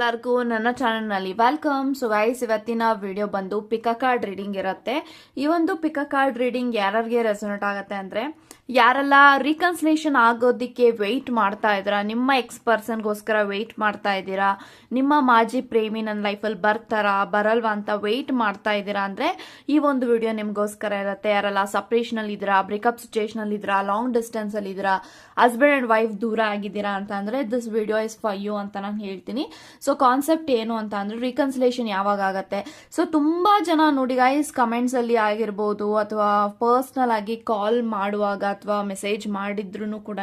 ಎಲ್ಲರಿಗೂ ನನ್ನ ಚಾನೆಲ್ನಲ್ಲಿ ವೆಲ್ಕಮ್. ಸೊ ಗೈಸ್, ಇವತ್ತಿನ ವಿಡಿಯೋ ಬಂದು ಪಿಕ್ ಅ ಕಾರ್ಡ್ ರೀಡಿಂಗ್ ಇರುತ್ತೆ. ಈ ಒಂದು ಪಿಕ್ ಅ ಕಾರ್ಡ್ ರೀಡಿಂಗ್ ಯಾರಿಗೆ ರೆಸೊನೇಟ್ ಆಗುತ್ತೆ ಅಂದ್ರೆ, ಯಾರೆಲ್ಲ ರೀಕನ್ಸಿಲೇಷನ್ ಆಗೋದಿಕ್ಕೆ ವೆಯ್ಟ್ ಮಾಡ್ತಾ ಇದ್ದೀರಾ, ನಿಮ್ಮ ಎಕ್ಸ್ ಪರ್ಸನ್ಗೋಸ್ಕರ ವೆಯ್ಟ್ ಮಾಡ್ತಾ ಇದ್ದೀರಾ, ನಿಮ್ಮ ಮಾಜಿ ಪ್ರೇಮಿ ನನ್ನ ಲೈಫಲ್ಲಿ ಬರ್ತಾರಾ ಬರಲ್ವಾ ಅಂತ ವೆಯ್ಟ್ ಮಾಡ್ತಾ ಇದ್ದೀರಾ ಅಂದ್ರೆ ಈ ಒಂದು ವಿಡಿಯೋ ನಿಮ್ಗೋಸ್ಕರ ಇರುತ್ತೆ. ಯಾರೆಲ್ಲ ಸಪ್ರೇಷನ್ ಅಲ್ಲಿ ಇದ್ದೀರಾ, ಬ್ರೇಕಪ್ ಸಿಚುಯೇಷನ್ ಅಲ್ಲಿ ಇದ್ದೀರಾ, ಲಾಂಗ್ ಡಿಸ್ಟೆನ್ಸ್ ಅಲ್ಲಿ ಇದ್ದೀರಾ, ಹಸ್ಬೆಂಡ್ ಅಂಡ್ ವೈಫ್ ದೂರ ಆಗಿದ್ದೀರಾ ಅಂತ ಅಂದ್ರೆ this video is for you ಅಂತ ನಾನು ಹೇಳ್ತೀನಿ. ಸೊ ಕಾನ್ಸೆಪ್ಟ್ ಏನು ಅಂತ ಅಂದ್ರೆ, ರೀಕನ್ಸಿಲೇಷನ್ ಯಾವಾಗ ಆಗತ್ತೆ. ಸೊ ತುಂಬಾ ಜನ ನೋಡಿ ಗೈಸ್, ಕಮೆಂಟ್ಸ್ ಅಲ್ಲಿ ಆಗಿರ್ಬೋದು ಅಥವಾ ಪರ್ಸನಲ್ ಆಗಿ ಕಾಲ್ ಮಾಡುವಾಗ ಅಥವಾ ಮೆಸೇಜ್ ಮಾಡಿದ್ರು ಕೂಡ,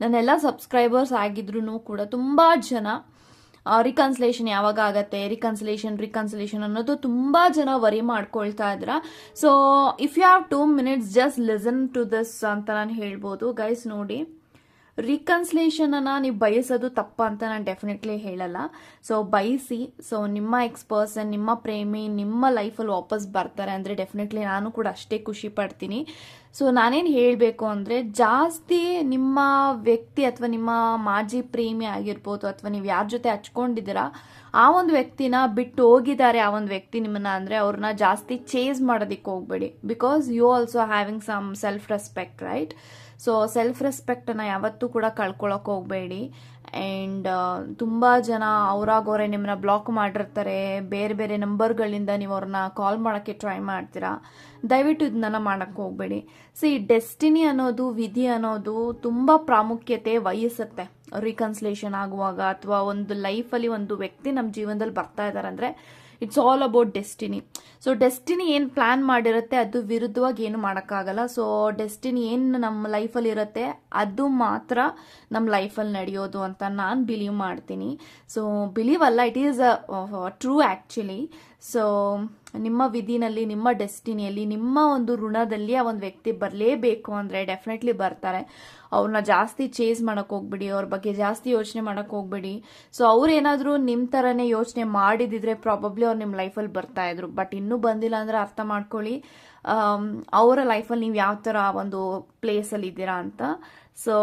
ನನ್ನೆಲ್ಲ ಸಬ್ಸ್ಕ್ರೈಬರ್ಸ್ ಆಗಿದ್ರು ಕೂಡ ತುಂಬಾ ಜನ ರಿಕನ್ಸಿಲೇಷನ್ ಯಾವಾಗ ಆಗತ್ತೆ, ರಿಕನ್ಸಿಲೇಷನ್ ಅನ್ನೋದು ತುಂಬಾ ಜನ ವರಿ ಮಾಡ್ಕೊಳ್ತಾ ಇದ್ರ. So if you have 2 minutes just listen to this ಅಂತ ನಾನು ಹೇಳ್ಬೋದು. ಗೈಸ್ ನೋಡಿ, ರೀಕನ್ಸಿಲೇಷನ್ ಅನ್ನ ನೀವು ಬಯಸೋದು ತಪ್ಪ ಅಂತ ನಾನು ಡೆಫಿನೆಟ್ಲಿ ಹೇಳಲ್ಲ. ಸೊ ಬಯಸಿ, ಸೊ ನಿಮ್ಮ ಎಕ್ಸ್ ಪರ್ಸನ್, ನಿಮ್ಮ ಪ್ರೇಮಿ ನಿಮ್ಮ ಲೈಫಲ್ಲಿ ವಾಪಸ್ ಬರ್ತಾರೆ ಅಂದ್ರೆ ಡೆಫಿನೆಟ್ಲಿ ನಾನು ಕೂಡ ಅಷ್ಟೇ ಖುಷಿ ಪಡ್ತೀನಿ. ಸೊ ನಾನೇನು ಹೇಳಬೇಕು ಅಂದರೆ, ಜಾಸ್ತಿ ನಿಮ್ಮ ವ್ಯಕ್ತಿ ಅಥವಾ ನಿಮ್ಮ ಮಾಜಿ ಪ್ರೇಮಿ ಆಗಿರ್ಬೋದು ಅಥವಾ ನೀವು ಯಾರ ಜೊತೆ ಹಚ್ಕೊಂಡಿದ್ದೀರಾ ಆ ಒಂದು ವ್ಯಕ್ತಿನ ಬಿಟ್ಟು ಹೋಗಿದ್ದಾರೆ ಆ ಒಂದು ವ್ಯಕ್ತಿ ನಿಮ್ಮನ್ನ ಅಂದರೆ, ಅವ್ರನ್ನ ಜಾಸ್ತಿ ಚೇಸ್ ಮಾಡೋದಕ್ಕೆ ಹೋಗ್ಬೇಡಿ. Because you also having some self respect, right? So self ರೆಸ್ಪೆಕ್ಟನ್ನು ಯಾವತ್ತೂ ಕೂಡ ಕಳ್ಕೊಳಕ್ಕೆ ಹೋಗಬೇಡಿ. ಆ್ಯಂಡ್ ತುಂಬ ಜನ ಅವರಾಗವರೇ ನಿಮ್ಮನ್ನ ಬ್ಲಾಕ್ ಮಾಡಿರ್ತಾರೆ, ಬೇರೆ ಬೇರೆ ನಂಬರ್ಗಳಿಂದ ನೀವು ಅವ್ರನ್ನ ಕಾಲ್ ಮಾಡೋಕ್ಕೆ ಟ್ರೈ ಮಾಡ್ತೀರಾ. ದಯವಿಟ್ಟು ಇದನ್ನೆಲ್ಲ ಮಾಡೋಕ್ಕೆ ಹೋಗಬೇಡಿ. ಸಿ, ಡೆಸ್ಟಿನಿ ಅನ್ನೋದು, ವಿಧಿ ಅನ್ನೋದು ತುಂಬ ಪ್ರಾಮುಖ್ಯತೆ ವಹಿಸುತ್ತೆ ರೀಕನ್ಸಿಲೇಷನ್ ಆಗುವಾಗ, ಅಥವಾ ಒಂದು ಲೈಫಲ್ಲಿ ಒಂದು ವ್ಯಕ್ತಿ ನಮ್ಮ ಜೀವನದಲ್ಲಿ ಬರ್ತಾ ಇದ್ದಾರೆ ಅಂದರೆ it's all about destiny. So destiny ಏನು ಪ್ಲಾನ್ ಮಾಡಿರುತ್ತೆ ಅದು ವಿರುದ್ಧವಾಗಿ ಏನು ಮಾಡೋಕ್ಕಾಗಲ್ಲ. ಸೊ ಡೆಸ್ಟಿನಿ ಏನು ನಮ್ಮ ಲೈಫಲ್ಲಿ ಇರುತ್ತೆ ಅದು ಮಾತ್ರ ನಮ್ಮ ಲೈಫಲ್ಲಿ ನಡೆಯೋದು ಅಂತ ನಾನು ಬಿಲೀವ್ ಮಾಡ್ತೀನಿ. ಸೊ ಬಿಲೀವ್ ಅಲ್ಲ, it is true actually. So ನಿಮ್ಮ ವಿಧಿನಲ್ಲಿ, ನಿಮ್ಮ ಡೆಸ್ಟಿನಿಯಲ್ಲಿ, ನಿಮ್ಮ ಒಂದು ಋಣದಲ್ಲಿ ಆ ಒಂದು ವ್ಯಕ್ತಿ ಬರಲೇಬೇಕು ಅಂದರೆ ಡೆಫಿನೆಟ್ಲಿ ಬರ್ತಾರೆ. ಅವ್ರನ್ನ ಜಾಸ್ತಿ ಚೇಸ್ ಮಾಡೋಕ್ಕೆ ಹೋಗ್ಬೇಡಿ, ಅವ್ರ ಬಗ್ಗೆ ಜಾಸ್ತಿ ಯೋಚನೆ ಮಾಡೋಕ್ಕೆ ಹೋಗ್ಬೇಡಿ. ಸೊ ಅವ್ರೇನಾದರೂ ನಿಮ್ಮ ಥರನೇ ಯೋಚನೆ ಮಾಡಿದಿದ್ರೆ ಪ್ರಾಬಬ್ಲಿ ಅವ್ರು ನಿಮ್ಮ ಲೈಫಲ್ಲಿ ಬರ್ತಾ ಇದ್ರು. ಬಟ್ ಇನ್ನೂ ಬಂದಿಲ್ಲ ಅಂದರೆ ಅರ್ಥ ಮಾಡ್ಕೊಳ್ಳಿ ಅವರ ಲೈಫಲ್ಲಿ ನೀವು ಯಾವ ಥರ ಒಂದು ಪ್ಲೇಸಲ್ಲಿ ಇದ್ದೀರಾ ಅಂತ. ಸೊ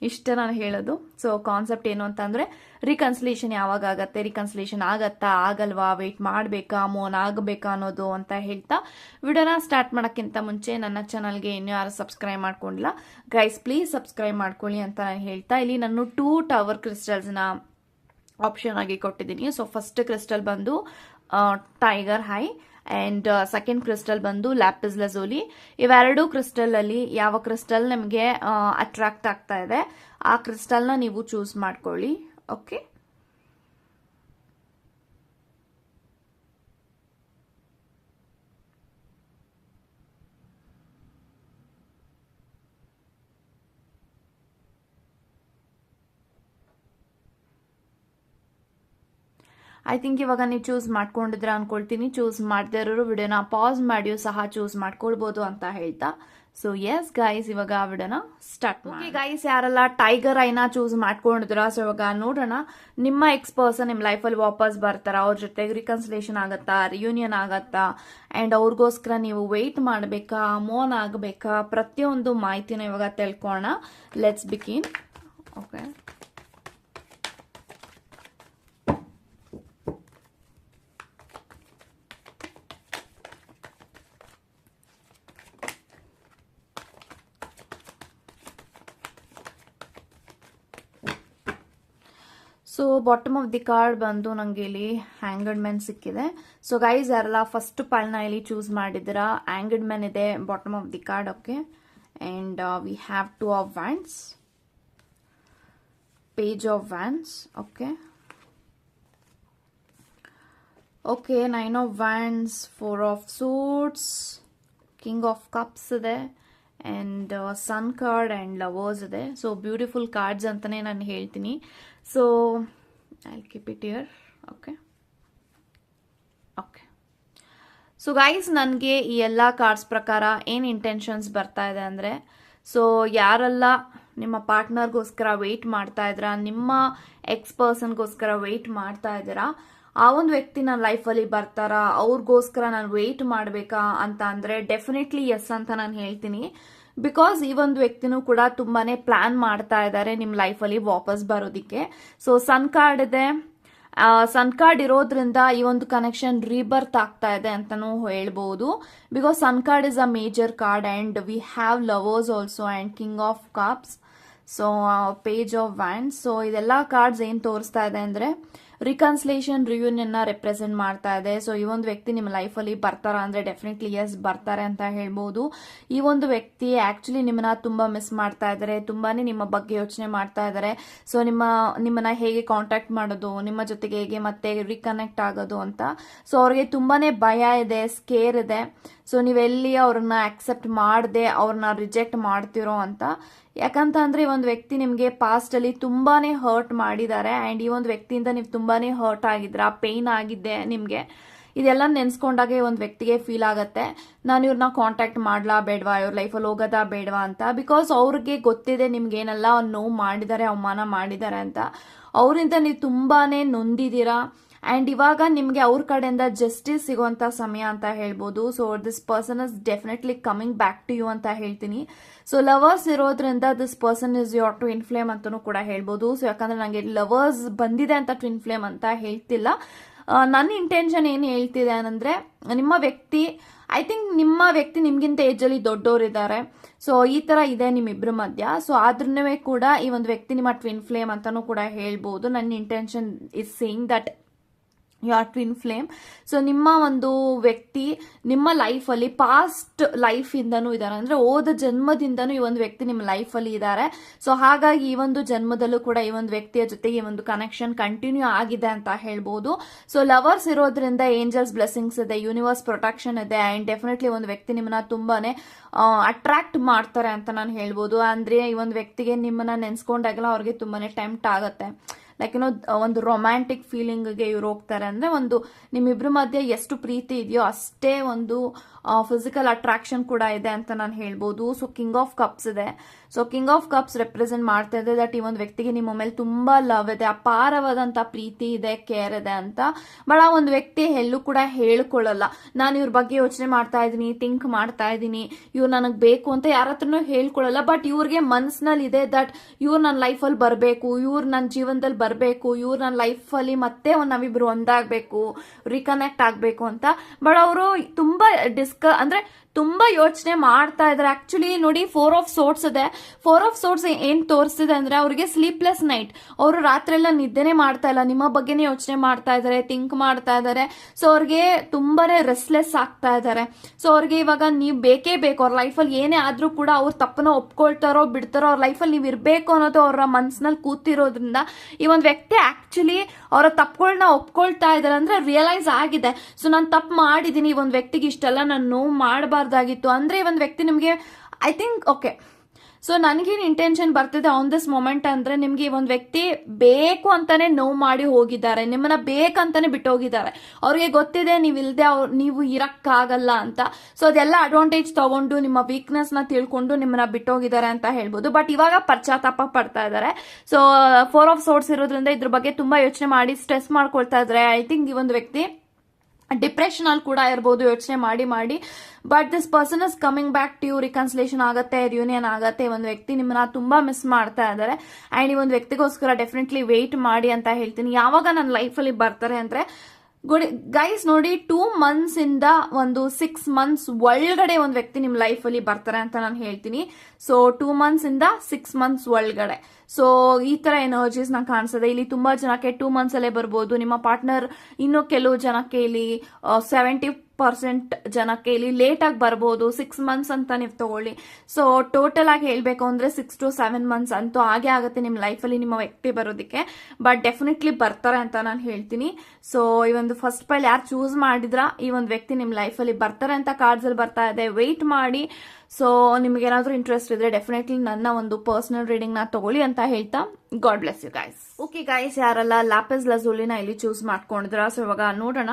ಇಷ್ಟೇ ನಾನು ಹೇಳೋದು. ಸೊ ಕಾನ್ಸೆಪ್ಟ್ ಏನು ಅಂತಂದರೆ, ರೀಕನ್ಸಿಲೇಷನ್ ಯಾವಾಗ ಆಗತ್ತೆ, ರೀಕನ್ಸಿಲೇಷನ್ ಆಗತ್ತಾ ಆಗಲ್ವಾ, ವೆಯ್ಟ್ ಮಾಡಬೇಕಾ, ಮೋನ್ ಆಗಬೇಕಾ ಅನ್ನೋದು ಅಂತ ಹೇಳ್ತಾ ವಿಡಿಯೋನ ಸ್ಟಾರ್ಟ್ ಮಾಡೋಕ್ಕಿಂತ ಮುಂಚೆ ನನ್ನ ಚಾನಲ್ಗೆ ಇನ್ನೂ ಯಾರು ಸಬ್ಸ್ಕ್ರೈಬ್ ಮಾಡ್ಕೊಂಡಿಲ್ಲ ಗೈಸ್, ಪ್ಲೀಸ್ ಸಬ್ಸ್ಕ್ರೈಬ್ ಮಾಡ್ಕೊಳ್ಳಿ ಅಂತ ನಾನು ಹೇಳ್ತಾ, ಇಲ್ಲಿ ನಾನು 2 ಟವರ್ ಕ್ರಿಸ್ಟಲ್ಸ್ನ ಆಪ್ಷನ್ ಆಗಿ ಕೊಟ್ಟಿದ್ದೀನಿ. ಸೊ ಫಸ್ಟ್ ಕ್ರಿಸ್ಟಲ್ ಬಂದು tiger high and second crystal ಬಂದು ಲ್ಯಾಪಿಸ್ ಲಜೂಲಿ. ಇವೆರಡು ಕ್ರಿಸ್ಟಲ್ ಅಲ್ಲಿ ಯಾವ ಕ್ರಿಸ್ಟಲ್ ನಿಮಗೆ ಅಟ್ರಾಕ್ಟ್ ಆಗ್ತಾ ಇದೆ ಆ ಕ್ರಿಸ್ಟಲ್ನ ನೀವು ಚೂಸ್ ಮಾಡ್ಕೊಳ್ಳಿ. ಓಕೆ, ಐ ಥಿಂಕ್ ಇವಾಗ ನೀವು ಚೂಸ್ ಮಾಡ್ಕೊಂಡಿದ್ರೆ ಅನ್ಕೊಳ್ತೀನಿ. ಚೂಸ್ ಮಾಡದೇ ಇರೋರು ವಿಡಿಯೋನ ಪಾಸ್ ಮಾಡಿಯೂ ಸಹ ಚೂಸ್ ಮಾಡ್ಕೊಳ್ಬೋದು ಅಂತ ಹೇಳ್ತಾ, ಸೊ ಎಸ್ ಗೈಸ್, ಇವಾಗ ವಿಡಿಯೋನ ಸ್ಟಾರ್ಟ್ ಮಾಡಿ. ಗೈಸ್, ಯಾರೆಲ್ಲ ಟೈಗರ್ ಐನ ಚೂಸ್ ಮಾಡ್ಕೊಂಡಿದ್ರ, ಸೊ ಇವಾಗ ನೋಡೋಣ ನಿಮ್ಮ ಎಕ್ಸ್ ಪರ್ಸನ್ ನಿಮ್ಮ ಲೈಫಲ್ಲಿ ವಾಪಸ್ ಬರ್ತಾರ, ಅವ್ರ ಜೊತೆಗೆ ರಿಕನ್ಸಿಲೇಷನ್ ಆಗತ್ತಾ, ರಿಯೂನಿಯನ್ ಆಗತ್ತಾ, ಆ್ಯಂಡ್ ಅವ್ರಿಗೋಸ್ಕರ ನೀವು ವೆಯ್ಟ್ ಮಾಡಬೇಕಾ, ಮೋನ್ ಆಗಬೇಕಾ, ಪ್ರತಿಯೊಂದು ಮಾಹಿತಿನ ಇವಾಗ ತಿಳ್ಕೊಳ್ಳೋಣ. Let's begin. Okay, so bottom of the card ಬಂದು ನಂಗೆ ಇಲ್ಲಿ ಹ್ಯಾಂಗಡ್ ಮ್ಯಾನ್ ಸಿಕ್ಕಿದೆ. ಸೊ ಗೈಸ್, ಯಾರೆಲ್ಲ ಫಸ್ಟ್ ಪಾಲ್ನ ಇಲ್ಲಿ ಚೂಸ್ ಮಾಡಿದ್ದೀರಾ, ಹ್ಯಾಂಗಡ್ ಮ್ಯಾನ್ ಇದೆ bottom of the card. Okay, and we have 2 of wands, page of wands. Okay okay 9 of wands, 4 of swords, king of cups ಇದೆ, and sun card and lovers ಇದೆ. So beautiful cards ಅಂತಲೇ ನಾನು ಹೇಳ್ತೀನಿ. So I keep it here. Okay okay so guys, ನನಗೆ ಈ ಎಲ್ಲ cards ಪ್ರಕಾರ ಏನು ಇಂಟೆನ್ಷನ್ಸ್ ಬರ್ತಾ ಇದೆ ಅಂದರೆ, ಸೊ ಯಾರೆಲ್ಲ ನಿಮ್ಮ ಪಾರ್ಟ್ನರ್ಗೋಸ್ಕರ ವೆಯ್ಟ್ ಮಾಡ್ತಾ ಇದ್ದೀರಾ, ನಿಮ್ಮ ಎಕ್ಸ್ ಪರ್ಸನ್ಗೋಸ್ಕರ ವೆಯ್ಟ್ ಮಾಡ್ತಾ ಇದ್ದೀರಾ, ಆ ಒಂದು ವ್ಯಕ್ತಿ ನನ್ನ ಲೈಫಲ್ಲಿ ಬರ್ತಾರಾ, ಅವ್ರಿಗೋಸ್ಕರ ನಾನು ವೆಯ್ಟ್ ಮಾಡಬೇಕಾ ಅಂತ ಅಂದರೆ ಡೆಫಿನೆಟ್ಲಿ ಎಸ್ ಅಂತ ನಾನು ಹೇಳ್ತೀನಿ. ಬಿಕಾಸ್ ಈ ಒಂದು ವ್ಯಕ್ತಿನೂ ಕೂಡ ತುಂಬಾನೇ ಪ್ಲಾನ್ ಮಾಡ್ತಾ ಇದ್ದಾರೆ ನಿಮ್ಮ ಲೈಫಲ್ಲಿ ವಾಪಸ್ ಬರೋದಿಕ್ಕೆ. ಸೊ ಸನ್ ಕಾರ್ಡ್ ಇದೆ, ಸನ್ ಕಾರ್ಡ್ ಇರೋದ್ರಿಂದ ಈ ಒಂದು ಕನೆಕ್ಷನ್ ರೀಬರ್ತ್ ಆಗ್ತಾ ಇದೆ ಅಂತಾನೂ ಹೇಳ್ಬೋದು. Because sun card is a major card and we have lovers also and king of cups, so page of wands. So ಇದೆಲ್ಲ ಕಾರ್ಡ್ಸ್ ಏನ್ ತೋರಿಸ್ತಾ ಇದೆ ಅಂದ್ರೆ ರಿಕನ್ಸಿಲೇಷನ್ ರಿಯೂನಿಯನ್ ನ ರೆಪ್ರೆಸೆಂಟ್ ಮಾಡ್ತಾ ಇದೆ. ಸೊ ಈ ಒಂದು ವ್ಯಕ್ತಿ ನಿಮ್ಮ ಲೈಫ್ ಅಲ್ಲಿ ಬರ್ತಾರ ಅಂದ್ರೆ ಡೆಫಿನೆಟ್ಲಿ ಎಸ್ ಬರ್ತಾರೆ ಅಂತ ಹೇಳ್ಬೋದು. ಈ ಒಂದು ವ್ಯಕ್ತಿ ಆಕ್ಚುಲಿ ನಿಮ್ಮನ್ನ ತುಂಬಾ ಮಿಸ್ ಮಾಡ್ತಾ ಇದ್ದಾರೆ, ತುಂಬಾನೇ ನಿಮ್ಮ ಬಗ್ಗೆ ಯೋಚನೆ ಮಾಡ್ತಾ ಇದ್ದಾರೆ. ಸೊ ನಿಮ್ಮನ್ನ ಹೇಗೆ ಕಾಂಟ್ಯಾಕ್ಟ್ ಮಾಡೋದು, ನಿಮ್ಮ ಜೊತೆಗೆ ಹೇಗೆ ಮತ್ತೆ ರಿಕನೆಕ್ಟ್ ಆಗೋದು ಅಂತ. ಸೊ ಅವ್ರಿಗೆ ತುಂಬಾನೇ ಭಯ ಇದೆ, ಸ್ಕೇರ್ ಇದೆ. ಸೊ ನೀವೆಲ್ಲಿ ಅವ್ರನ್ನ ಅಕ್ಸೆಪ್ಟ್ ಮಾಡದೆ ಅವ್ರನ್ನ ರಿಜೆಕ್ಟ್ ಮಾಡ್ತಿರೋ ಅಂತ. ಯಾಕಂತ ಅಂದ್ರೆ ಈ ಒಂದು ವ್ಯಕ್ತಿ ನಿಮ್ಗೆ ಪಾಸ್ಟ್ ಅಲ್ಲಿ ತುಂಬಾನೇ ಹರ್ಟ್ ಮಾಡಿದ್ದಾರೆ ಅಂಡ್ ಈ ಒಂದು ವ್ಯಕ್ತಿಯಿಂದ ನೀವು ತುಂಬಾನೇ ಹರ್ಟ್ ಆಗಿದ್ರ, ಪೇನ್ ಆಗಿದ್ದೆ ನಿಮ್ಗೆ. ಇದೆಲ್ಲ ನೆನ್ಸ್ಕೊಂಡಾಗ ಈ ಒಂದು ವ್ಯಕ್ತಿಗೆ ಫೀಲ್ ಆಗತ್ತೆ, ನಾನು ಇವ್ರನ್ನ ಕಾಂಟ್ಯಾಕ್ಟ್ ಮಾಡ್ಲಾ ಬೇಡವಾ, ಇವ್ರ ಲೈಫಲ್ಲಿ ಹೋಗೋದಾ ಬೇಡವಾ ಅಂತ. ಬಿಕಾಸ್ ಅವ್ರಿಗೆ ಗೊತ್ತಿದೆ ನಿಮ್ಗೆ ಏನೆಲ್ಲ ನೋವು ಮಾಡಿದ್ದಾರೆ, ಅವಮಾನ ಮಾಡಿದ್ದಾರೆ ಅಂತ. ಅವರಿಂದ ನೀವು ತುಂಬಾನೇ ನೊಂದಿದ್ದೀರಾ ಅಂಡ್ ಇವಾಗ ನಿಮ್ಗೆ ಅವ್ರ ಕಡೆಯಿಂದ ಜಸ್ಟಿಸ್ ಸಿಗುವಂತ ಸಮಯ ಅಂತ ಹೇಳ್ಬೋದು. So this person is definitely coming back to you ಅಂತ ಹೇಳ್ತೀನಿ. ಸೊ ಲವರ್ಸ್ ಇರೋದ್ರಿಂದ this person is your twin flame ಅಂತಾನೂ ಕೂಡ ಹೇಳ್ಬೋದು. ಸೊ ಯಾಕಂದ್ರೆ ನಂಗೆ ಲವರ್ಸ್ ಬಂದಿದೆ ಅಂತ ಟ್ವಿನ್ ಫ್ಲೇಮ್ ಅಂತ ಹೇಳ್ತಿಲ್ಲ. ನನ್ನ ಇಂಟೆನ್ಷನ್ ಏನು ಹೇಳ್ತಿದೆ ಅಂದ್ರೆ ನಿಮ್ಮ ವ್ಯಕ್ತಿ, ಐ ಥಿಂಕ್ ನಿಮ್ಮ ವ್ಯಕ್ತಿ ನಿಮ್ಗಿಂತ ಏಜ್ ಅಲ್ಲಿ ದೊಡ್ಡವರಿದ್ದಾರೆ. ಸೊ ಈ ತರ ಇದೆ ನಿಮ್ಮಿಬ್ರ ಮಧ್ಯ. ಸೊ ಆದ್ರೂ ಕೂಡ ಈ ಒಂದು ವ್ಯಕ್ತಿ ನಿಮ್ಮ ಟ್ವಿನ್ ಫ್ಲೇಮ್ ಅಂತಾನೂ ಕೂಡ ಹೇಳ್ಬೋದು. ನನ್ನ ಇಂಟೆನ್ಷನ್ ಇಸ್ ಸೇಯಿಂಗ್ ದಟ್ ಯಾರ್ ಟ್ವಿನ್ ಫ್ಲೇಮ್. ಸೊ ನಿಮ್ಮ ಒಂದು ವ್ಯಕ್ತಿ ನಿಮ್ಮ ಲೈಫಲ್ಲಿ ಪಾಸ್ಟ್ ಲೈಫ್ ಇಂದನೂ ಇದ್ದಾರೆ, ಅಂದ್ರೆ ಹೋದ ಜನ್ಮದಿಂದನೂ ಈ ಒಂದು ವ್ಯಕ್ತಿ ನಿಮ್ಮ ಲೈಫಲ್ಲಿ ಇದ್ದಾರೆ. ಸೊ ಹಾಗಾಗಿ ಈ ಒಂದು ಜನ್ಮದಲ್ಲೂ ಕೂಡ ಈ ಒಂದು ವ್ಯಕ್ತಿಯ ಜೊತೆಗೆ ಈ ಒಂದು ಕನೆಕ್ಷನ್ ಕಂಟಿನ್ಯೂ ಆಗಿದೆ ಅಂತ ಹೇಳ್ಬೋದು. ಸೊ ಲವರ್ಸ್ ಇರೋದ್ರಿಂದ ಏಂಜಲ್ಸ್ ಬ್ಲೆಸ್ಸಿಂಗ್ಸ್ ಇದೆ, ಯೂನಿವರ್ಸ್ ಪ್ರೊಟೆಕ್ಷನ್ ಇದೆ ಅಂಡ್ ಡೆಫಿನೆಟ್ಲಿ ಒಂದು ವ್ಯಕ್ತಿ ನಿಮ್ಮನ್ನ ತುಂಬಾನೇ ಅಟ್ರಾಕ್ಟ್ ಮಾಡ್ತಾರೆ ಅಂತ ನಾನು ಹೇಳ್ಬೋದು. ಅಂದ್ರೆ ಈ ಒಂದು ವ್ಯಕ್ತಿಗೆ ನಿಮ್ಮನ್ನ ನೆನ್ಸ್ಕೊಂಡಾಗಲ್ಲ ಅವ್ರಿಗೆ ತುಂಬಾನೇ ಟೆಂಪ್ಟ್ ಆಗುತ್ತೆ. ಲೈಕ್ ಏನೋ ಒಂದು ರೊಮ್ಯಾಂಟಿಕ್ ಫೀಲಿಂಗ್ಗೆ ಇವ್ರು ಹೋಗ್ತಾರೆ. ಅಂದ್ರೆ ಒಂದು ನಿಮ್ಮಿಬ್ರ ಮಧ್ಯೆ ಎಷ್ಟು ಪ್ರೀತಿ ಇದೆಯೋ ಅಷ್ಟೇ ಒಂದು ಫಿಸಿಕಲ್ ಅಟ್ರಾಕ್ಷನ್ ಕೂಡ ಇದೆ ಅಂತ ನಾನು ಹೇಳ್ಬೋದು. ಸೊ ಕಿಂಗ್ ಆಫ್ ಕಪ್ಸ್ ಇದೆ. So king of cups represent ಮಾಡ್ತಾ ಇದೆ ದಟ್ ಈ ಒಂದು ವ್ಯಕ್ತಿಗೆ ನಿಮ್ಮ ಮೇಲೆ ತುಂಬಾ ಲವ್ ಇದೆ, ಅಪಾರವಾದಂತ ಪ್ರೀತಿ ಇದೆ, ಕೇರ್ ಇದೆ ಅಂತ. ಬಟ್ ಆ ಒಂದು ವ್ಯಕ್ತಿ ಎಲ್ಲೂ ಕೂಡ ಹೇಳ್ಕೊಳ್ಳಲ್ಲ, ನಾನು ಇವ್ರ ಬಗ್ಗೆ ಯೋಚನೆ ಮಾಡ್ತಾ ಇದ್ದೀನಿ, ಥಿಂಕ್ ಮಾಡ್ತಾ ಇದ್ದೀನಿ, ಇವ್ರು ನನಗ್ ಬೇಕು ಅಂತ ಯಾರ ಹತ್ರನೂ ಹೇಳ್ಕೊಳ್ಳಲ್ಲ. ಬಟ್ ಇವ್ರಿಗೆ ಮನ್ಸಿನಲ್ಲಿ ಇದೆ ದಟ್ ಇವ್ರು ನನ್ನ ಲೈಫಲ್ಲಿ ಬರಬೇಕು, ಇವ್ರು ನನ್ನ ಜೀವನದಲ್ಲಿ ಬರಬೇಕು, ಇವ್ರು ನನ್ನ ಲೈಫಲ್ಲಿ ಮತ್ತೆ ನಾವಿಬ್ರು ಒಂದಾಗಬೇಕು, ರಿಕನೆಕ್ಟ್ ಆಗಬೇಕು ಅಂತ. ಬಟ್ ಅವರು ತುಂಬಾ ಅಂದ್ರೆ ತುಂಬಾ ಯೋಚನೆ ಮಾಡ್ತಾ ಇದಾರೆ. ಆಕ್ಚುಲಿ ನೋಡಿ, 4 ಆಫ್ ಸೋರ್ಟ್ಸ್ ಇದೆ. 4 ಆಫ್ ಸೋರ್ಟ್ಸ್ ಏನ್ ತೋರಿಸ್ತಿದೆ ಅಂದ್ರೆ ಅವ್ರಿಗೆ ಸ್ಲೀಪ್ಲೆಸ್ ನೈಟ್, ಅವರು ರಾತ್ರಿ ಎಲ್ಲ ನಿದ್ದೆನೆ ಮಾಡ್ತಾ ಇಲ್ಲ, ನಿಮ್ಮ ಬಗ್ಗೆನೇ ಯೋಚನೆ ಮಾಡ್ತಾ ಇದಾರೆ, ಥಿಂಕ್ ಮಾಡ್ತಾ ಇದಾರೆ. ಸೊ ಅವ್ರಿಗೆ ತುಂಬಾನೇ ರೆಸ್ಟ್ಲೆಸ್ ಆಗ್ತಾ ಇದಾರೆ. ಸೊ ಅವ್ರಿಗೆ ಇವಾಗ ನೀವು ಬೇಕೇ ಬೇಕು, ಅವ್ರ ಲೈಫಲ್ಲಿ ಏನೇ ಆದ್ರೂ ಕೂಡ ಅವ್ರ ತಪ್ಪನ ಒಪ್ಕೊಳ್ತಾರೋ ಬಿಡ್ತಾರೋ, ಅವ್ರ ಲೈಫಲ್ಲಿ ನೀವು ಇರ್ಬೇಕು ಅನ್ನೋದು ಅವರ ಮನ್ಸಿನಲ್ಲಿ ಕೂತಿರೋದ್ರಿಂದ ಈ ಒಂದು ವ್ಯಕ್ತಿ ಆಕ್ಚುಲಿ ಅವರ ತಪ್ಪುಗಳನ್ನ ಒಪ್ಕೊಳ್ತಾ ಇದಾರೆ. ಅಂದ್ರೆ ರಿಯಲೈಸ್ ಆಗಿದೆ, ಸೊ ನಾನು ತಪ್ಪು ಮಾಡಿದೀನಿ, ಈ ಒಂದು ವ್ಯಕ್ತಿಗೆ ಇಷ್ಟೆಲ್ಲ ನಾನು ನೋವು ಮಾಡಬಾರ್ದಾಗಿತ್ತು ಅಂದ್ರೆ ಈ ಒಂದು ವ್ಯಕ್ತಿ ನಿಮ್ಗೆ ಐ ಥಿಂಕ್ ಓಕೆ. ಸೊ ನನಗೇನು ಇಂಟೆನ್ಷನ್ ಬರ್ತಿದೆ ಆನ್ ದಿಸ್ ಮೊಮೆಂಟ್ ಅಂದ್ರೆ ನಿಮ್ಗೆ ಈ ಒಂದು ವ್ಯಕ್ತಿ ಬೇಕು ಅಂತಾನೆ ನೋವು ಮಾಡಿ ಹೋಗಿದ್ದಾರೆ, ನಿಮ್ಮನ್ನ ಬೇಕಂತಾನೆ ಬಿಟ್ಟು ಹೋಗಿದ್ದಾರೆ. ಅವ್ರಿಗೆ ಗೊತ್ತಿದೆ ನೀವು ಇರಕ್ಕಾಗಲ್ಲ ಅಂತ. ಸೊ ಅದೆಲ್ಲ ಅಡ್ವಾಂಟೇಜ್ ತಗೊಂಡು ನಿಮ್ಮ ವೀಕ್ನೆಸ್ ನ ತಿಳ್ಕೊಂಡು ನಿಮ್ಮನ್ನ ಬಿಟ್ಟು ಹೋಗಿದ್ದಾರೆ ಅಂತ ಹೇಳ್ಬೋದು. ಬಟ್ ಇವಾಗ ಪಶ್ಚಾತ್ತಾಪ ಪಡ್ತಾ ಇದ್ದಾರೆ. ಸೊ 4 ಆಫ್ ಸೋರ್ಟ್ಸ್ ಇರೋದ್ರಿಂದ ಇದ್ರ ಬಗ್ಗೆ ತುಂಬಾ ಯೋಚನೆ ಮಾಡಿ ಸ್ಟ್ರೆಸ್ ಮಾಡ್ಕೊಳ್ತಾ ಇದ್ದಾರೆ. ಐ ಥಿಂಕ್ ಈ ಒಂದು ವ್ಯಕ್ತಿ ಡಿಪ್ರೆಷನ್ ಅಲ್ಲಿ ಕೂಡ ಇರ್ಬೋದು ಯೋಚನೆ ಮಾಡಿ. But this person is coming back to you, reconciliation ಆಗತ್ತೆ, ರಿಯೂನಿಯನ್ ಆಗತ್ತೆ. ಒಂದು ವ್ಯಕ್ತಿ ನಿಮ್ಮನ್ನ ತುಂಬಾ ಮಿಸ್ ಮಾಡ್ತಾ ಇದ್ದಾರೆ ಅಂಡ್ ಈ ಒಂದು ವ್ಯಕ್ತಿಗೋಸ್ಕರ ಡೆಫಿನೆಟ್ಲಿ ವೇಟ್ ಮಾಡಿ ಅಂತ ಹೇಳ್ತೀನಿ. ಯಾವಾಗ ನನ್ನ ಲೈಫಲ್ಲಿ ಬರ್ತಾರೆ ಅಂದ್ರೆ ಗೈಸ್ ನೋಡಿ, 2 months ಇಂದ ಒಂದು 6 months ಒಳಗಡೆ ಒಂದು ವ್ಯಕ್ತಿ ನಿಮ್ ಲೈಫ್ ಅಲ್ಲಿ ಬರ್ತಾರೆ ಅಂತ ನಾನು ಹೇಳ್ತೀನಿ. ಸೊ 2 months ಇಂದ 6 months ಒಳಗಡೆ. ಸೊ ಈ ತರ ಎನರ್ಜೀಸ್ ನಂಗೆ ಕಾಣಿಸ್ತದೆ ಇಲ್ಲಿ. ತುಂಬಾ ಜನಕ್ಕೆ 2 months ಅಲ್ಲೇ ಬರ್ಬೋದು. ನಿಮ್ಮ ಪಾರ್ಟ್ನರ್ ಇನ್ನು ಕೆಲವು ಜನಕ್ಕೆ ಇಲ್ಲಿ 70% ಜನಕ್ಕೆ ಇಲ್ಲಿ ಲೇಟ್ ಆಗಿ ಬರ್ಬೋದು. 6 months ಅಂತ ನೀವು ತಗೊಳ್ಳಿ. ಸೊ ಟೋಟಲ್ ಆಗಿ ಹೇಳ್ಬೇಕು ಅಂದ್ರೆ 6 to 7 months ಅಂತೂ ಹಾಗೆ ಆಗುತ್ತೆ ನಿಮ್ ಲೈಫ್ ಅಲ್ಲಿ ನಿಮ್ಮ ವ್ಯಕ್ತಿ ಬರೋದಕ್ಕೆ. ಬಟ್ ಡೆಫಿನೆಟ್ಲಿ ಬರ್ತಾರೆ ಅಂತ ನಾನು ಹೇಳ್ತೀನಿ. ಸೊ ಈ ಒಂದು ಫಸ್ಟ್ ಪೈಲ್ ಯಾರು ಚೂಸ್ ಮಾಡಿದ್ರ ಈ ಒಂದು ವ್ಯಕ್ತಿ ನಿಮ್ ಲೈಫ್ ಅಲ್ಲಿ ಬರ್ತಾರೆ ಅಂತ ಕಾರ್ಡ್ಸ್ ಅಲ್ಲಿ ಬರ್ತಾ ಇದೆ. ವೇಟ್ ಮಾಡಿ. ಸೊ ನಿಮ್ಗೆ ಏನಾದ್ರೂ ಇಂಟ್ರೆಸ್ಟ್ ಇದ್ರೆ ಡೆಫಿನೆಟ್ಲಿ ನನ್ನ ಒಂದು ಪರ್ಸನಲ್ ರೀಡಿಂಗ್ ನ ತಗೊಳ್ಳಿ ಅಂತ ಹೇಳ್ತಾ God bless you guys. Okay guys, ಯಾರೆಲ್ಲ ಲ್ಯಾಪಿಸ್ ಲಜೂಲಿನ ಇಲ್ಲಿ ಚೂಸ್ ಮಾಡ್ಕೊಂಡಿದ್ರ, ಸೊ ಇವಾಗ ನೋಡೋಣ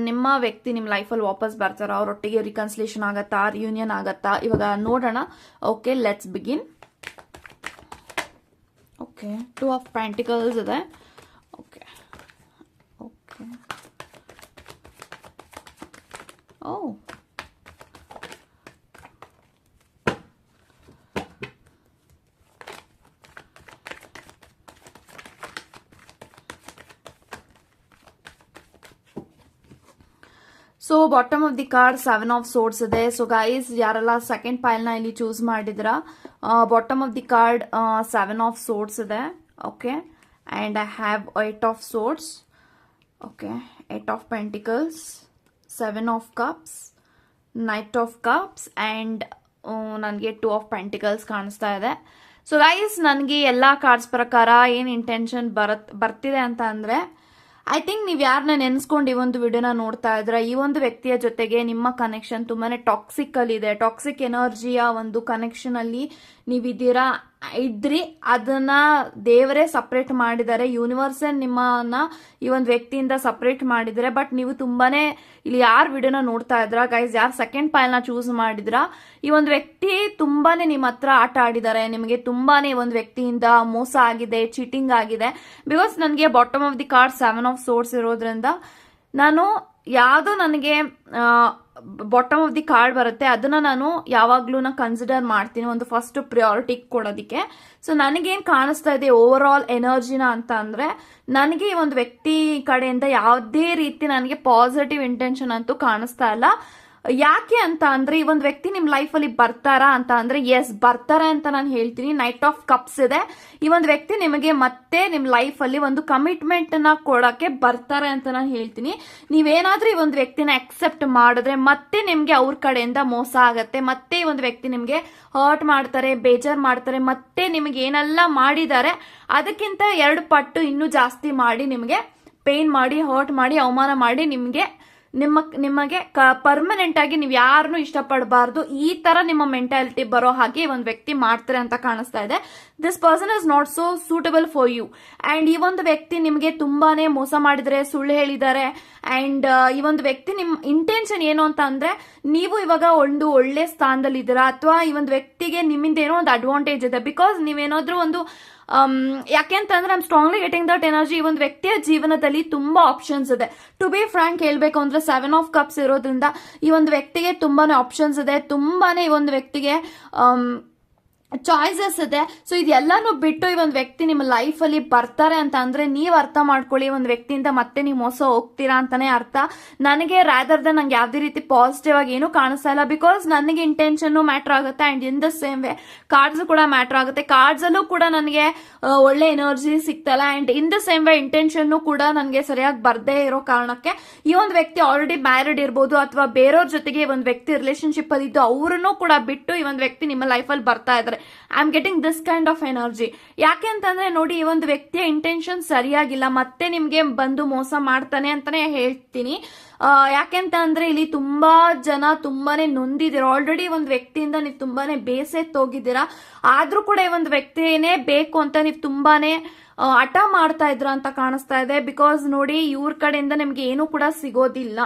ನಿಮ್ಮ ವ್ಯಕ್ತಿ ನಿಮ್ ಲೈಫಲ್ಲಿ ವಾಪಸ್ ಬರ್ತಾರ, ಅವರೊಟ್ಟಿಗೆ ರಿಕನ್ಸಿಲೇಷನ್ ಆಗತ್ತಾ, ರಿಯೂನಿಯನ್ ಆಗತ್ತಾ, ಇವಾಗ ನೋಡೋಣ. Okay, let's begin. Okay, 2 of Pentacles ಇದೆ. Okay okay oh so bottom of the card 7 of swords ಇದೆ. ಸೊ ಗೈಸ್ ಯಾರೆಲ್ಲ ಸೆಕೆಂಡ್ ಪೈಲ್ ನ ಇಲ್ಲಿ ಚೂಸ್ ಮಾಡಿದ್ರ, bottom of the card 7 of swords ಇದೆ. Okay, and I have 8 of swords. Okay, 8 of pentacles, 7 of cups, knight of cups and ನನಗೆ 2 of pentacles ಕಾಣಿಸ್ತಾ ಇದೆ. So guys ನನಗೆ ಎಲ್ಲ ಕಾರ್ಡ್ಸ್ ಪ್ರಕಾರ ಏನು ಇಂಟೆನ್ಷನ್ ಬರ್ತಿದೆ ಅಂತ ಅಂದ್ರೆ, ಐ ಥಿಂಕ್ ನೀವು ಯಾರನ್ನ ನೆನೆಸ್ಕೊಂಡು ಈ ಒಂದು ವಿಡಿಯೋನ ನೋಡ್ತಾ ಇದ್ರೆ, ಈ ಒಂದು ವ್ಯಕ್ತಿಯ ಜೊತೆಗೆ ನಿಮ್ಮ ಕನೆಕ್ಷನ್ ತುಂಬಾನೇ ಟಾಕ್ಸಿಕ್ ಅಲ್ಲಿ ಇದೆ. ಟಾಕ್ಸಿಕ್ ಎನರ್ಜಿಯ ಒಂದು ಕನೆಕ್ಷನ್ ಅಲ್ಲಿ ನೀವಿದ್ದೀರಾ ಇದ್ರಿ, ಅದನ್ನ ದೇವರೇ ಸಪ್ರೇಟ್ ಮಾಡಿದ್ದಾರೆ. ಯೂನಿವರ್ಸಲ್ ನಿಮ್ಮನ್ನ ಈ ಒಂದು ವ್ಯಕ್ತಿಯಿಂದ ಸಪ್ರೇಟ್ ಮಾಡಿದ್ರೆ. ಬಟ್ ನೀವು ತುಂಬಾನೇ ಇಲ್ಲಿ ಯಾರು ವಿಡಿಯೋನ ನೋಡ್ತಾ ಇದ್ರ ಗೈಸ್, ಯಾರು ಸೆಕೆಂಡ್ ಪೈಲ್ ನ ಚೂಸ್ ಮಾಡಿದ್ರ, ಈ ಒಂದು ವ್ಯಕ್ತಿ ತುಂಬಾನೇ ನಿಮ್ಮ ಹತ್ರ ಆಟ ಆಡಿದ್ದಾರೆ. ನಿಮಗೆ ತುಂಬಾನೇ ಒಂದು ವ್ಯಕ್ತಿಯಿಂದ ಮೋಸ ಆಗಿದೆ, ಚೀಟಿಂಗ್ ಆಗಿದೆ. ಬಿಕಾಸ್ ನನಗೆ bottom of the card 7 of swords ಇರೋದ್ರಿಂದ ನಾನು ಯಾವ್ದೋ ನನಗೆ ಬಾಟಮ್ ಆಫ್ ದಿ ಕಾರ್ಡ್ ಬರುತ್ತೆ ಅದನ್ನ ನಾನು ಯಾವಾಗ್ಲೂ ಕನ್ಸಿಡರ್ ಮಾಡ್ತೀನಿ ಒಂದು ಫಸ್ಟ್ ಪ್ರಿಯಾರಿಟಿ ಕೊಡೋದಿಕ್ಕೆ. ಸೊ ನನಗೇನ್ ಕಾಣಿಸ್ತಾ ಇದೆ ಓವರ್ ಆಲ್ ಎನರ್ಜಿನ ಅಂತ ಅಂದ್ರೆ, ನನಗೆ ಈ ಒಂದು ವ್ಯಕ್ತಿ ಕಡೆಯಿಂದ ಯಾವುದೇ ರೀತಿ ನನಗೆ ಪಾಸಿಟಿವ್ ಇಂಟೆನ್ಷನ್ ಅಂತೂ ಕಾಣಿಸ್ತಾ ಇಲ್ಲ. ಯಾಕೆ ಅಂತ ಅಂದ್ರೆ, ಈ ಒಂದು ವ್ಯಕ್ತಿ ನಿಮ್ ಲೈಫ್ ಅಲ್ಲಿ ಬರ್ತಾರಾ ಅಂತ ಅಂದ್ರೆ ಎಸ್ ಬರ್ತಾರೆ ಅಂತ ನಾನು ಹೇಳ್ತೀನಿ. ನೈಟ್ ಆಫ್ ಕಪ್ಸ್ ಇದೆ. ಈ ಒಂದು ವ್ಯಕ್ತಿ ನಿಮಗೆ ಮತ್ತೆ ನಿಮ್ ಲೈಫ್ ಅಲ್ಲಿ ಒಂದು ಕಮಿಟ್ಮೆಂಟ್ ನ ಕೊಡಕ್ಕೆ ಬರ್ತಾರೆ ಅಂತ ನಾನು ಹೇಳ್ತೀನಿ. ನೀವೇನಾದ್ರೂ ಈ ಒಂದು ವ್ಯಕ್ತಿನ ಅಕ್ಸೆಪ್ಟ್ ಮಾಡಿದ್ರೆ ಮತ್ತೆ ನಿಮ್ಗೆ ಅವ್ರ ಕಡೆಯಿಂದ ಮೋಸ ಆಗತ್ತೆ. ಮತ್ತೆ ಈ ಒಂದು ವ್ಯಕ್ತಿ ನಿಮ್ಗೆ ಹರ್ಟ್ ಮಾಡ್ತಾರೆ, ಬೇಜಾರ್ ಮಾಡ್ತಾರೆ. ಮತ್ತೆ ನಿಮ್ಗೆ ಏನೆಲ್ಲ ಮಾಡಿದ್ದಾರೆ ಅದಕ್ಕಿಂತ 2 ಪಟ್ಟು ಇನ್ನೂ ಜಾಸ್ತಿ ಮಾಡಿ ನಿಮ್ಗೆ ಪೇನ್ ಮಾಡಿ, ಹರ್ಟ್ ಮಾಡಿ, ಅವಮಾನ ಮಾಡಿ ನಿಮಗೆ ಪರ್ಮನೆಂಟ್ ಆಗಿ ನೀವು ಯಾರನ್ನು ಇಷ್ಟಪಡಬಾರ್ದು, ಈ ತರ ನಿಮ್ಮ ಮೆಂಟಾಲಿಟಿ ಬರೋ ಹಾಗೆ ಒಂದು ವ್ಯಕ್ತಿ ಮಾಡ್ತಾರೆ ಅಂತ ಕಾಣಿಸ್ತಾ ಇದೆ. This person is not so suitable for you. And ಈ ಒಂದು ವ್ಯಕ್ತಿ ನಿಮಗೆ ತುಂಬಾನೇ ಮೋಸ ಮಾಡಿದರೆ, ಸುಳ್ಳು ಹೇಳಿದ್ದಾರೆ. ಅಂಡ್ ಈ ಒಂದು ವ್ಯಕ್ತಿ ನಿಮ್ ಇಂಟೆನ್ಷನ್ ಏನು ಅಂತ ಅಂದ್ರೆ, ನೀವು ಇವಾಗ ಒಂದು ಒಳ್ಳೆ ಸ್ಥಾನದಲ್ಲಿ ಇದ್ದೀರಾ ಅಥವಾ ಈ ಒಂದು ವ್ಯಕ್ತಿಗೆ ನಿಮ್ಮಿಂದ ಏನೋ ಒಂದು ಅಡ್ವಾಂಟೇಜ್ ಇದೆ. ಬಿಕಾಸ್ ನೀವೇನಾದ್ರೂ ಒಂದು ಯಾಕೆಂತಂದ್ರೆ I'm strongly getting that energy. ಈ ಒಂದು ವ್ಯಕ್ತಿಯ ಜೀವನದಲ್ಲಿ ತುಂಬಾ ಆಪ್ಷನ್ಸ್ ಇದೆ. ಟು ಬಿ ಫ್ರಾಂಕ್ ಹೇಳ್ಬೇಕು ಅಂದ್ರೆ 7 ಆಫ್ ಕಪ್ಸ್ ಇರೋದ್ರಿಂದ ಈ ಒಂದು ವ್ಯಕ್ತಿಗೆ ತುಂಬಾನೇ ಆಪ್ಷನ್ಸ್ ಇದೆ, ತುಂಬಾನೇ ಈ ಒಂದು ವ್ಯಕ್ತಿಗೆ ಚಾಯ್ಸಸ್ ಇದೆ. ಸೊ ಇದೆಲ್ಲಾನು ಬಿಟ್ಟು ಈ ಒಂದು ವ್ಯಕ್ತಿ ನಿಮ್ಮ ಲೈಫ್ ಅಲ್ಲಿ ಬರ್ತಾರೆ ಅಂತ ಅಂದ್ರೆ ನೀವ್ ಅರ್ಥ ಮಾಡ್ಕೊಳ್ಳಿ, ಒಂದು ವ್ಯಕ್ತಿಯಿಂದ ಮತ್ತೆ ನೀವು ಮೋಸ ಹೋಗ್ತೀರಾ ಅಂತಾನೆ ಅರ್ಥ. ನನಗೆ ರಾದರ್ ದನ್ ನಂಗೆ ಯಾವ್ದೇ ರೀತಿ ಪಾಸಿಟಿವ್ ಆಗಿ ಏನು ಕಾಣಿಸ್ತಾ ಇಲ್ಲ. ಬಿಕಾಸ್ ನನಗೆ ಇಂಟೆನ್ಷನ್ ಮ್ಯಾಟರ್ ಆಗುತ್ತೆ and in the same way cards ಕೂಡ ಮ್ಯಾಟರ್ ಆಗುತ್ತೆ. ಕಾರ್ಡ್ಸ್ ಅಲ್ಲೂ ಕೂಡ ನನಗೆ ಒಳ್ಳೆ ಎನರ್ಜಿ ಸಿಗ್ತಲ್ಲ. And in the same way intention ಕೂಡ ನನಗೆ ಸರಿಯಾಗಿ ಬರ್ದೇ ಇರೋ ಕಾರಣಕ್ಕೆ ಈ ಒಂದು ವ್ಯಕ್ತಿ ಆಲ್ರೆಡಿ ಮ್ಯಾರಿಡ್ ಇರ್ಬೋದು ಅಥವಾ ಬೇರೆಯವ್ರ ಜೊತೆಗೆ ಒಂದು ವ್ಯಕ್ತಿ ರಿಲೇಶನ್ಶಿಪ್ ಅಲ್ಲಿ ಇದ್ದು ಅವರನ್ನು ಕೂಡ ಬಿಟ್ಟು ಈ ಒಂದು ವ್ಯಕ್ತಿ ನಿಮ್ಮ ಲೈಫ್ ಅಲ್ಲಿ ಬರ್ತಾ ಇದ್ದಾರೆ. I am getting this kind of energy. ಯಾಕೆ ಅಂತಂದ್ರೆ ನೋಡಿ, ಈ ಒಂದು ವ್ಯಕ್ತಿಯ ಇಂಟೆನ್ಷನ್ ಸರಿಯಾಗಿಲ್ಲ, ಮತ್ತೆ ನಿಮ್ಗೆ ಬಂದು ಮೋಸ ಮಾಡ್ತಾನೆ ಅಂತಾನೆ ಹೇಳ್ತೀನಿ. ಯಾಕೆಂತ ಅಂದ್ರೆ ಇಲ್ಲಿ ತುಂಬಾ ಜನ ತುಂಬಾನೇ ನೊಂದಿದ್ದೀರಾ. ಆಲ್ರೆಡಿ ಒಂದು ವ್ಯಕ್ತಿಯಿಂದ ನೀವು ತುಂಬಾನೇ ಬೇಸೆತ್ತೋಗಿದ್ದೀರಾ. ಆದ್ರೂ ಕೂಡ ಈ ಒಂದು ವ್ಯಕ್ತಿನೇ ಬೇಕು ಅಂತ ನೀವು ತುಂಬಾನೇ ಹಠ ಮಾಡ್ತಾ ಇದ್ರ ಅಂತ ಕಾಣಿಸ್ತಾ ಇದೆ. ಬಿಕಾಸ್ ನೋಡಿ, ಇವ್ರ ಕಡೆಯಿಂದ ನಿಮ್ಗೆ ಏನು ಕೂಡ ಸಿಗೋದಿಲ್ಲ.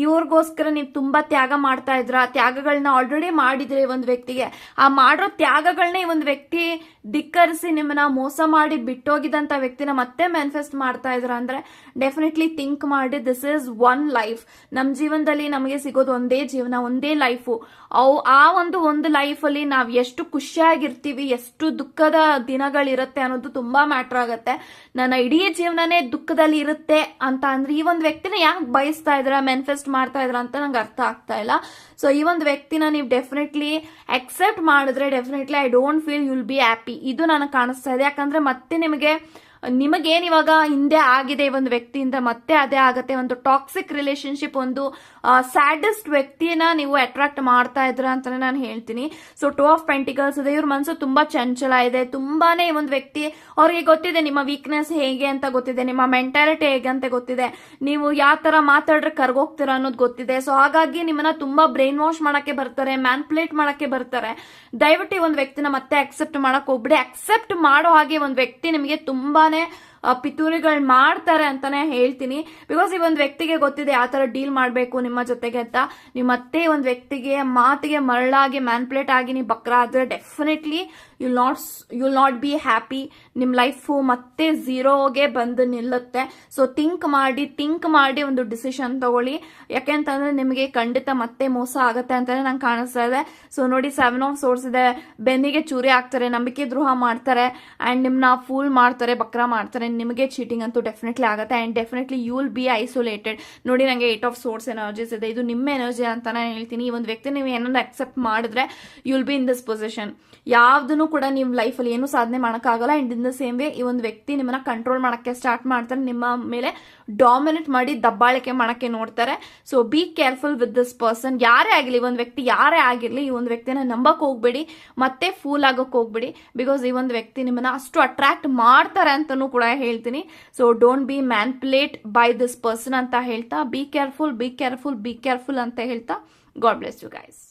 ಇವ್ರಿಗೋಸ್ಕರ ನೀವು ತುಂಬಾ ತ್ಯಾಗ ಮಾಡ್ತಾ ಇದ್ರ. ತ್ಯಾಗಗಳನ್ನ ಆಲ್ರೆಡಿ ಮಾಡಿದ್ರೆ ಒಂದು ವ್ಯಕ್ತಿಗೆ, ಆ ಮಾಡೋ ತ್ಯಾಗಗಳನ್ನ ಈ ಒಂದು ವ್ಯಕ್ತಿ ಧಿಕ್ಕರಿಸಿ ನಿಮ್ಮನ್ನ ಮೋಸ ಮಾಡಿ ಬಿಟ್ಟೋಗಿದಂತ ವ್ಯಕ್ತಿನ ಮತ್ತೆ ಮ್ಯಾನಿಫೆಸ್ಟ್ ಮಾಡ್ತಾ ಇದ್ರ ಅಂದ್ರೆ ಡೆಫಿನೆಟ್ಲಿ ಥಿಂಕ್ ಮಾಡಿ. This is one life. ನಮ್ ಜೀವನದಲ್ಲಿ ನಮಗೆ ಸಿಗೋದು ಒಂದೇ ಜೀವನ, ಒಂದೇ ಲೈಫು. ಆ ಒಂದು ಲೈಫ್ ಅಲ್ಲಿ ನಾವ್ ಎಷ್ಟು ಖುಷಿಯಾಗಿರ್ತೀವಿ, ಎಷ್ಟು ದುಃಖದ ದಿನಗಳಿರುತ್ತೆ ಅನ್ನೋದು ತುಂಬಾ ಮ್ಯಾಟರ್ ಆಗುತ್ತೆ. ನನ್ನ ಇಡೀ ಜೀವನನೇ ದುಃಖದಲ್ಲಿ ಇರುತ್ತೆ ಅಂತ ಅಂದ್ರೆ ಈ ಒಂದು ವ್ಯಕ್ತಿನ ಯಾಕೆ ಬಯಸ್ತಾ ಇದ್ರ, ಮ್ಯಾನಿಫೆಸ್ಟ್ ಮಾಡ್ತಾ ಇದ್ರ ಅಂತ ನಂಗೆ ಅರ್ಥ ಆಗ್ತಾ ಇಲ್ಲ. ಸೊ ಈ ಒಂದು ವ್ಯಕ್ತಿನ ನೀವು ಡೆಫಿನೆಟ್ಲಿ ಅಕ್ಸೆಪ್ಟ್ ಮಾಡಿದ್ರೆ definitely I don't feel you'll be happy. ಇದು ನನಗೆ ಕಾಣಿಸ್ತಾ ಇದೆ. ಯಾಕಂದ್ರೆ ಮತ್ತೆ ನಿಮಗೇನ್ ಇವಾಗ ಹಿಂದೆ ಆಗಿದೆ ಈ ಒಂದು ವ್ಯಕ್ತಿಯಿಂದ ಮತ್ತೆ ಅದೇ ಆಗತ್ತೆ. ಒಂದು ಟಾಕ್ಸಿಕ್ ರಿಲೇಶನ್ಶಿಪ್, ಒಂದು ಸ್ಯಾಡೆಸ್ಟ್ ವ್ಯಕ್ತಿನ ನೀವು ಅಟ್ರಾಕ್ಟ್ ಮಾಡ್ತಾ ಇದ್ರ ಅಂತಾನೆ ನಾನು ಹೇಳ್ತೀನಿ. ಸೊ 2 ಆಫ್ ಪೆಂಟಿಕಲ್ಸ್ ಇದೆ. ಇವ್ರ ಮನಸ್ಸು ತುಂಬಾ ಚಂಚಲ ಇದೆ. ತುಂಬಾನೇ ಈ ಒಂದು ವ್ಯಕ್ತಿ ಅವ್ರಿಗೆ ಗೊತ್ತಿದೆ ನಿಮ್ಮ ವೀಕ್ನೆಸ್ ಹೇಗೆ ಅಂತ ಗೊತ್ತಿದೆ, ನಿಮ್ಮ ಮೆಂಟಾಲಿಟಿ ಹೇಗೆ ಅಂತ ಗೊತ್ತಿದೆ, ನೀವು ಯಾವ ತರ ಮಾತಾಡ್ರೆ ಕರ್ಗೋಗ್ತೀರಾ ಅನ್ನೋದು ಗೊತ್ತಿದೆ. ಸೊ ಹಾಗಾಗಿ ನಿಮ್ಮನ್ನ ತುಂಬಾ ಬ್ರೈನ್ ವಾಶ್ ಮಾಡಕ್ಕೆ ಬರ್ತಾರೆ, ಮ್ಯಾನ್ಪುಲೇಟ್ ಮಾಡಕ್ಕೆ ಬರ್ತಾರೆ. ದಯವಿಟ್ಟು ಈ ಒಂದು ವ್ಯಕ್ತಿನ ಮತ್ತೆ ಅಕ್ಸೆಪ್ಟ್ ಮಾಡಕ್ ಹೋಗ್ಬಿಡಿ. ಅಕ್ಸೆಪ್ಟ್ ಮಾಡೋ ಹಾಗೆ ಒಂದು ವ್ಯಕ್ತಿ ನಿಮಗೆ ತುಂಬಾನೇ ಪಿತೂರಿಗಳು ಮಾಡ್ತಾರೆ ಅಂತಾನೆ ಹೇಳ್ತೀನಿ. ಬಿಕಾಸ್ ಈ ಒಂದು ವ್ಯಕ್ತಿಗೆ ಗೊತ್ತಿದೆ ಯಾವ ತರ ಡೀಲ್ ಮಾಡಬೇಕು ನಿಮ್ಮ ಜೊತೆಗೆ ಅಂತ. ನೀವು ಮತ್ತೆ ಒಂದು ವ್ಯಕ್ತಿಗೆ ಮಾತಿಗೆ ಮರಳಾಗಿ ಮ್ಯಾನ್ಪುಲೇಟ್ ಆಗಿ ನೀವು ಬಕ್ರ ಆದ್ರೆ definitely you'll not be happy. ನಿಮ್ ಲೈಫು ಮತ್ತೆ ಝೀರೋಗೆ ಬಂದು ನಿಲ್ಲುತ್ತೆ. ಸೊ ಥಿಂಕ್ ಮಾಡಿ ಒಂದು ಡಿಸಿಷನ್ ತಗೊಳ್ಳಿ. ಯಾಕೆಂತಂದ್ರೆ ನಿಮಗೆ ಖಂಡಿತ ಮತ್ತೆ ಮೋಸ ಆಗತ್ತೆ ಅಂತಾನೆ ನಂಗೆ ಕಾಣಿಸ್ತಾ ಇದೆ. ಸೊ ನೋಡಿ, 7 ಆಫ್ ಸೋರ್ಸ್ ಇದೆ. ಬೆನ್ನಿಗೆ ಚೂರಿ ಹಾಕ್ತಾರೆ, ನಂಬಿಕೆ ದ್ರೋಹ ಮಾಡ್ತಾರೆ ಅಂಡ್ ನಿಮ್ನ ಫೂಲ್ ಮಾಡ್ತಾರೆ, ಬಕ್ರ ಮಾಡ್ತಾರೆ. ನಿಮಗೆ ಚೀಟಿಂಗ್ ಅಂತೂ ಡೆಫಿನೆಟ್ಲಿ ಆಗುತ್ತೆ and definitely you will be isolated. ನೋಡಿ ನನಗೆ 8 ಆಫ್ ಸೋರ್ಸ್ ಎನರ್ಜೀಸ್ ಇದೆ, ಇದು ನಿಮ್ಮ ಎನರ್ಜಿ ಅಂತ ನಾನು ಹೇಳ್ತೀನಿ. ಈ ಒಂದು ವ್ಯಕ್ತಿ ನೀವು ಏನಾದ್ರು ಅಕ್ಸೆಪ್ಟ್ ಮಾಡಿದ್ರೆ you will be in this position. ಯಾವ್ದನ್ನು ಕೂಡ ನೀವು ಲೈಫಲ್ಲಿ ಏನು ಸಾಧನೆ ಮಾಡೋಕ್ಕಾಗಲ್ಲ. And in the same way ಈ ಒಂದು ವ್ಯಕ್ತಿ ನಿಮ್ಮನ್ನ ಕಂಟ್ರೋಲ್ ಮಾಡೋಕ್ಕೆ ಸ್ಟಾರ್ಟ್ ಮಾಡ್ತಾರೆ, ನಿಮ್ಮ ಮೇಲೆ ಡಾಮಿನೇಟ್ ಮಾಡಿ ದಬ್ಬಾಳಿಕೆ ಮಾಡೋಕ್ಕೆ ನೋಡ್ತಾರೆ. So be careful with this person. ಯಾರೇ ಆಗಿರಲಿ, ಒಂದು ವ್ಯಕ್ತಿ ಯಾರೇ ಆಗಿರಲಿ, ಈ ಒಂದು ವ್ಯಕ್ತಿನ ನಂಬಕ್ ಹೋಗ್ಬೇಡಿ, ಮತ್ತೆ ಫೂಲ್ ಆಗೋಕೆ ಹೋಗ್ಬೇಡಿ. ಬಿಕಾಸ್ ಈ ಒಂದು ವ್ಯಕ್ತಿ ನಿಮ್ಮನ್ನ ಅಷ್ಟು ಅಟ್ರಾಕ್ಟ್ ಮಾಡ್ತಾರೆ ಅಂತಲೂ ಕೂಡ ಹೇಳ್ತೀನಿ. So don't be manipulate by this person ಅಂತ ಹೇಳ್ತಾ, be careful, be careful, be careful ಅಂತ ಹೇಳ್ತಾ, ಗಾಡ್ ಬ್ಲೆಸ್ ಯು ಗೈಸ್.